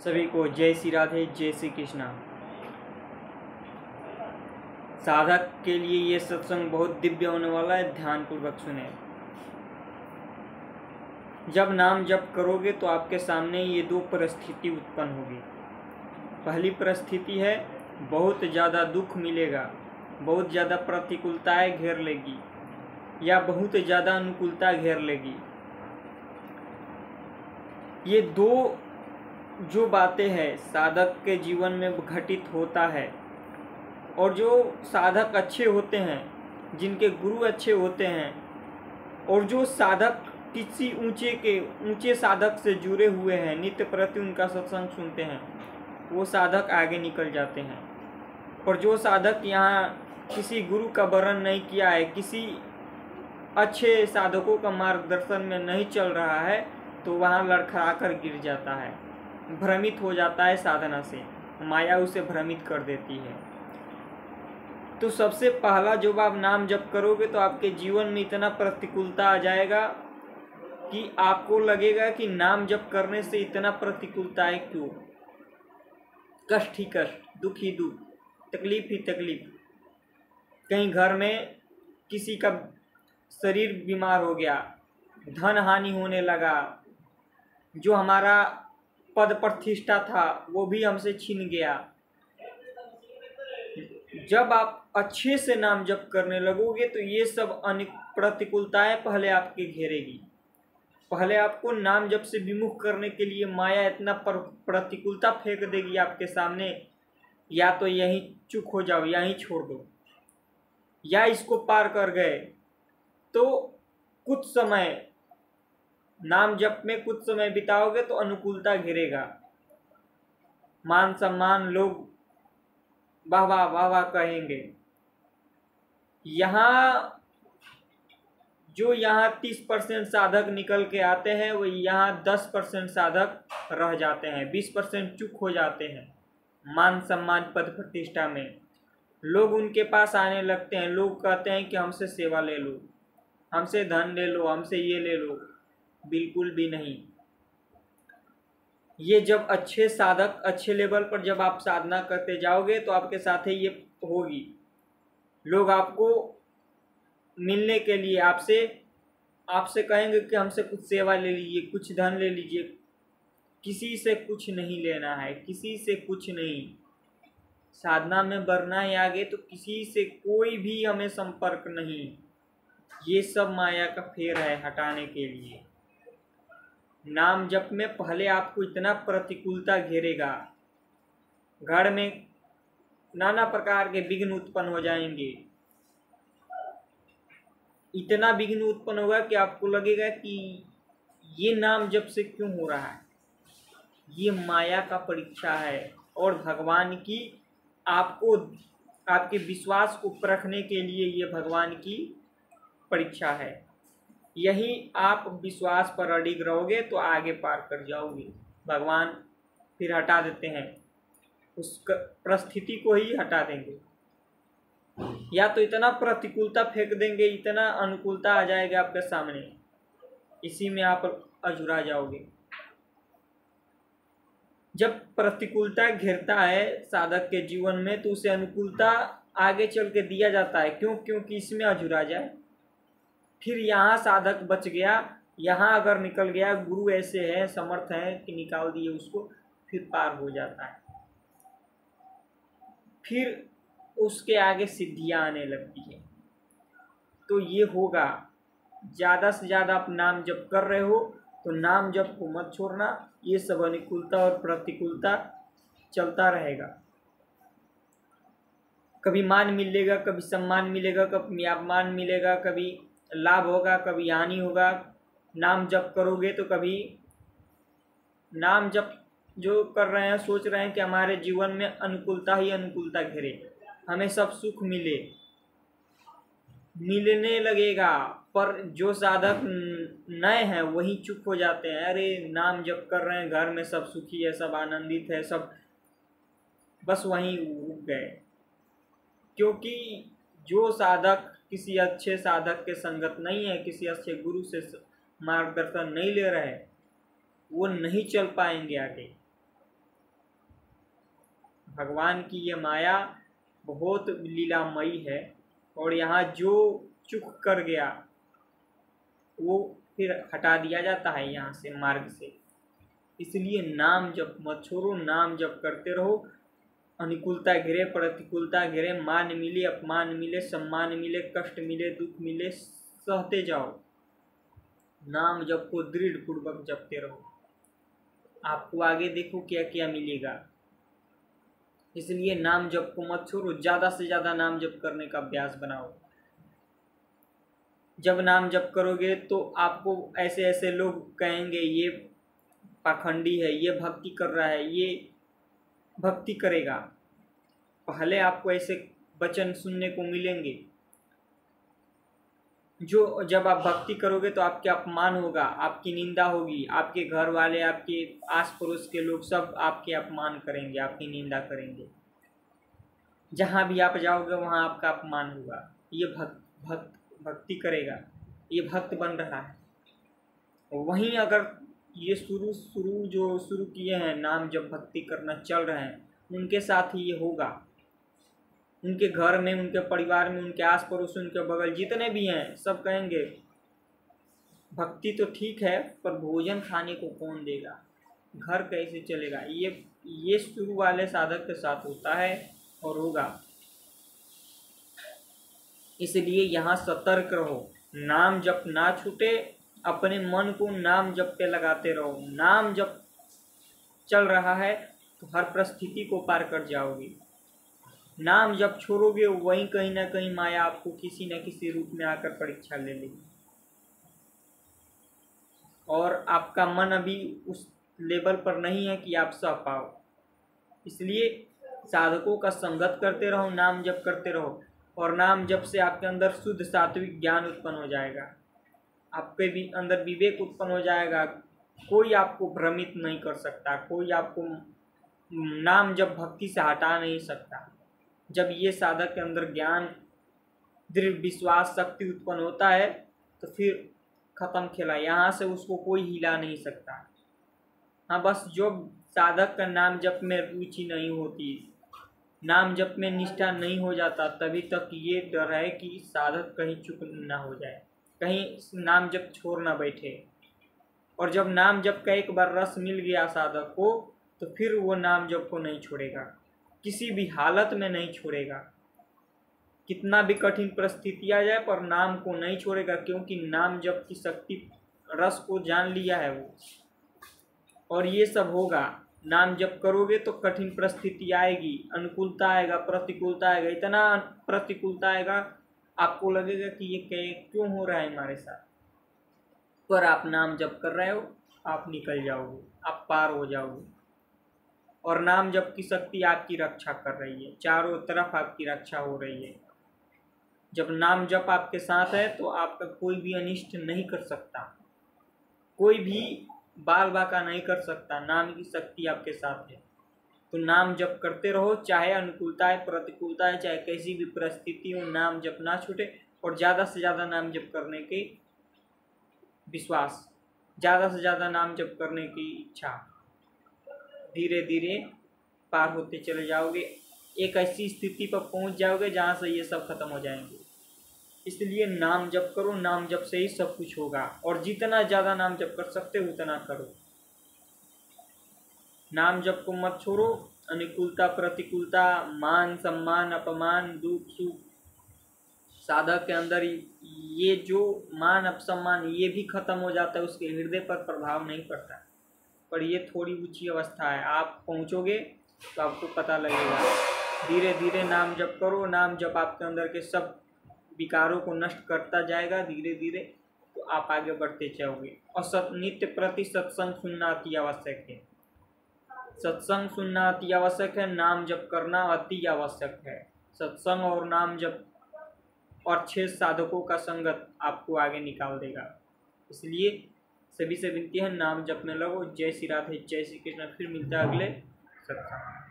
सभी को जय श्री राधे, जय श्री कृष्णा। साधक के लिए ये सत्संग बहुत दिव्य होने वाला है, ध्यानपूर्वक सुने। जब नाम जप करोगे तो आपके सामने ये दो परिस्थिति उत्पन्न होगी। पहली परिस्थिति है बहुत ज़्यादा दुख मिलेगा, बहुत ज़्यादा प्रतिकूलताएं घेर लेगी या बहुत ज़्यादा अनुकूलता घेर लेगी। ये दो जो बातें हैं साधक के जीवन में घटित होता है, और जो साधक अच्छे होते हैं, जिनके गुरु अच्छे होते हैं, और जो साधक किसी ऊंचे साधक से जुड़े हुए हैं, नित्य प्रति उनका सत्संग सुनते हैं, वो साधक आगे निकल जाते हैं। और जो साधक यहाँ किसी गुरु का वरण नहीं किया है, किसी अच्छे साधकों का मार्गदर्शन में नहीं चल रहा है, तो वहाँ लड़खड़ा कर गिर जाता है, भ्रमित हो जाता है साधना से, माया उसे भ्रमित कर देती है। तो सबसे पहला जब आप नाम जप करोगे तो आपके जीवन में इतना प्रतिकूलता आ जाएगा कि आपको लगेगा कि नाम जप करने से इतना प्रतिकूलता है क्यों। कष्ट ही कष्ट, दुख ही दुख, तकलीफ ही तकलीफ। कहीं घर में किसी का शरीर बीमार हो गया, धन हानि होने लगा, जो हमारा पद प्रतिष्ठा था वो भी हमसे छीन गया। जब आप अच्छे से नाम जप करने लगोगे तो ये सब अनेक प्रतिकूलताएं पहले आपके घेरेगी। पहले आपको नाम जप से विमुख करने के लिए माया इतना प्रतिकूलता फेंक देगी आपके सामने, या तो यहीं चुप हो जाओ, यहीं छोड़ दो, या इसको पार कर गए तो कुछ समय नाम जप में कुछ समय बिताओगे तो अनुकूलता घेरेगा, मान सम्मान, लोग वाह वाह वाह वाह कहेंगे। यहाँ 30% साधक निकल के आते हैं, वो यहाँ 10% साधक रह जाते हैं, 20% चुप हो जाते हैं। मान सम्मान पद प्रतिष्ठा में लोग उनके पास आने लगते हैं, लोग कहते हैं कि हमसे सेवा ले लो, हमसे धन ले लो, हमसे ये ले लो। बिल्कुल भी नहीं। ये जब अच्छे साधक अच्छे लेवल पर जब आप साधना करते जाओगे तो आपके साथ ही ये होगी। लोग आपको मिलने के लिए आपसे कहेंगे कि हमसे कुछ सेवा ले लीजिए, कुछ धन ले लीजिए। किसी से कुछ नहीं लेना है, किसी से कुछ नहीं। साधना में बढ़ना है आगे तो किसी से कोई भी हमें संपर्क नहीं। ये सब माया का फेर है हटाने के लिए। नाम जप में पहले आपको इतना प्रतिकूलता घेरेगा, घर में नाना प्रकार के विघ्न उत्पन्न हो जाएंगे। इतना विघ्न उत्पन्न होगा कि आपको लगेगा कि ये नाम जप से क्यों हो रहा है। ये माया का परीक्षा है, और भगवान की आपके विश्वास को परखने के लिए ये भगवान की परीक्षा है। यही आप विश्वास पर अडिग रहोगे तो आगे पार कर जाओगे। भगवान फिर हटा देते हैं, उस परिस्थिति को ही हटा देंगे, या तो इतना प्रतिकूलता फेंक देंगे, इतना अनुकूलता आ जाएगा आपके सामने, इसी में आप अझुरा जाओगे। जब प्रतिकूलता घेरता है साधक के जीवन में तो उसे अनुकूलता आगे चल के दिया जाता है। क्योंकि इसमें अझुरा जाए। फिर यहाँ साधक बच गया, यहाँ अगर निकल गया, गुरु ऐसे है, समर्थ है कि निकाल दिए उसको, फिर पार हो जाता है। फिर उसके आगे सिद्धियाँ आने लगती है। तो ये होगा, ज़्यादा से ज़्यादा आप नाम जप कर रहे हो तो नाम जप को मत छोड़ना। ये सब अनुकूलता और प्रतिकूलता चलता रहेगा। कभी मान मिलेगा, कभी सम्मान मिलेगा, कभी अपमान मिलेगा, कभी लाभ होगा, कभी हानि होगा। नाम जप करोगे तो कभी नाम जप जो कर रहे हैं सोच रहे हैं कि हमारे जीवन में अनुकूलता ही अनुकूलता घेरे, हमें सब सुख मिलने लगेगा। पर जो साधक नए हैं वही चुप हो जाते हैं। अरे नाम जप कर रहे हैं, घर में सब सुखी है, सब आनंदित है, सब बस वहीं रुक गए। क्योंकि जो साधक किसी अच्छे साधक के संगत नहीं है, किसी अच्छे गुरु से मार्गदर्शन नहीं ले रहे, वो नहीं चल पाएंगे आगे। भगवान की ये माया बहुत लीलामयी है, और यहाँ जो चूक कर गया वो फिर हटा दिया जाता है यहाँ से, मार्ग से। इसलिए नाम जप मत छोड़ो, नाम जप करते रहो। अनुकूलता घिरे प्रतिकूलता घिरे, मान मिले अपमान मिले, सम्मान मिले कष्ट मिले दुख मिले, सहते जाओ। नाम जप को दृढ़ पूर्वक जपते रहो, आपको आगे देखो क्या क्या मिलेगा। इसलिए नाम जप को मत छोड़ो, ज़्यादा से ज़्यादा नाम जप करने का अभ्यास बनाओ। जब नाम जप करोगे तो आपको ऐसे ऐसे लोग कहेंगे ये पाखंडी है, ये भक्ति कर रहा है, ये भक्ति करेगा। पहले आपको ऐसे वचन सुनने को मिलेंगे। जो जब आप भक्ति करोगे तो आपके अपमान होगा, आपकी निंदा होगी, आपके घर वाले, आपके आस पड़ोस के लोग सब आपके अपमान करेंगे, आपकी निंदा करेंगे। जहाँ भी आप जाओगे वहाँ आपका अपमान होगा। ये भक्ति करेगा, ये भक्त बन रहा है। वहीं अगर ये शुरू किए हैं नाम जब भक्ति करना चल रहे हैं, उनके साथ ही ये होगा। उनके घर में, उनके परिवार में, उनके आस पड़ोस, उनके बगल जितने भी हैं सब कहेंगे भक्ति तो ठीक है पर भोजन खाने को कौन देगा, घर कैसे चलेगा। ये शुरू वाले साधक के साथ होता है और होगा। इसलिए यहाँ सतर्क रहो, नाम जप ना छूटे, अपने मन को नाम जप पे लगाते रहो। नाम जप चल रहा है तो हर परिस्थिति को पार कर जाओगे। नाम जब छोड़ोगे वहीं कहीं ना कहीं माया आपको किसी न किसी रूप में आकर परीक्षा ले लेगी, और आपका मन अभी उस लेवल पर नहीं है कि आप सह पाओ। इसलिए साधकों का संगत करते रहो, नाम जप करते रहो, और नाम जप से आपके अंदर शुद्ध सात्विक ज्ञान उत्पन्न हो जाएगा, आपके भी अंदर विवेक उत्पन्न हो जाएगा। कोई आपको भ्रमित नहीं कर सकता, कोई आपको नाम जप भक्ति से हटा नहीं सकता। जब ये साधक के अंदर ज्ञान, दृढ़ विश्वास, शक्ति उत्पन्न होता है तो फिर खत्म खेला, यहाँ से उसको कोई हिला नहीं सकता। हाँ, बस जो साधक का नाम जप में रुचि नहीं होती, नाम जप में निष्ठा नहीं हो जाता, तभी तक ये डर है कि साधक कहीं चूक ना हो जाए, कहीं नाम जप छोड़ ना बैठे। और जब नाम जप का एक बार रस मिल गया साधक को तो फिर वो नाम जप को नहीं छोड़ेगा, किसी भी हालत में नहीं छोड़ेगा। कितना भी कठिन परिस्थिति आ जाए पर नाम को नहीं छोड़ेगा, क्योंकि नाम जप की शक्ति रस को जान लिया है वो। और ये सब होगा, नाम जप करोगे तो कठिन परिस्थिति आएगी, अनुकूलता आएगा, प्रतिकूलता आएगा, इतना प्रतिकूलता आएगा आपको लगेगा कि ये क्यों हो रहा है हमारे साथ। पर आप नाम जप कर रहे हो, आप निकल जाओगे, आप पार हो जाओगे। और नाम जप की शक्ति आपकी रक्षा कर रही है, चारों तरफ आपकी रक्षा हो रही है। जब नाम जप आपके साथ है तो आपका कोई भी अनिष्ट नहीं कर सकता, कोई भी बाल बाका नहीं कर सकता, नाम की शक्ति आपके साथ है। तो नाम जप करते रहो, चाहे अनुकूलता है, प्रतिकूलता है, चाहे कैसी भी परिस्थिति हो, नाम जप ना छूटे। और ज़्यादा से ज़्यादा नाम जप करने की विश्वास, ज़्यादा से ज़्यादा नाम जप करने की इच्छा, धीरे धीरे पार होते चले जाओगे। एक ऐसी स्थिति पर पहुंच जाओगे जहां से ये सब खत्म हो जाएंगे। इसलिए नाम जप करो, नाम जप से ही सब कुछ होगा, और जितना ज़्यादा नाम जप कर सकते हो उतना करो। नाम जप को मत छोड़ो। अनुकूलता, प्रतिकूलता, मान सम्मान, अपमान, दुख सुख, साधक के अंदर ये जो मान अपसम्मान ये भी खत्म हो जाता है, उसके हृदय पर प्रभाव नहीं पड़ता। पर ये थोड़ी ऊंची अवस्था है, आप पहुंचोगे तो आपको पता लगेगा। धीरे धीरे नाम जप करो, नाम जप आपके अंदर के सब विकारों को नष्ट करता जाएगा धीरे धीरे, तो आप आगे बढ़ते जाओगे। और नित्य प्रति सत्संग सुनना अति आवश्यक है। सत्संग सुनना अति आवश्यक है, नाम जप करना अति आवश्यक है। सत्संग और नाम जप और 6 साधकों का संगत आपको आगे निकाल देगा। इसलिए सभी से विनती है, नाम जप में लगो। जय श्री राधे, जय श्री कृष्ण। फिर मिलता है अगले सत्संग।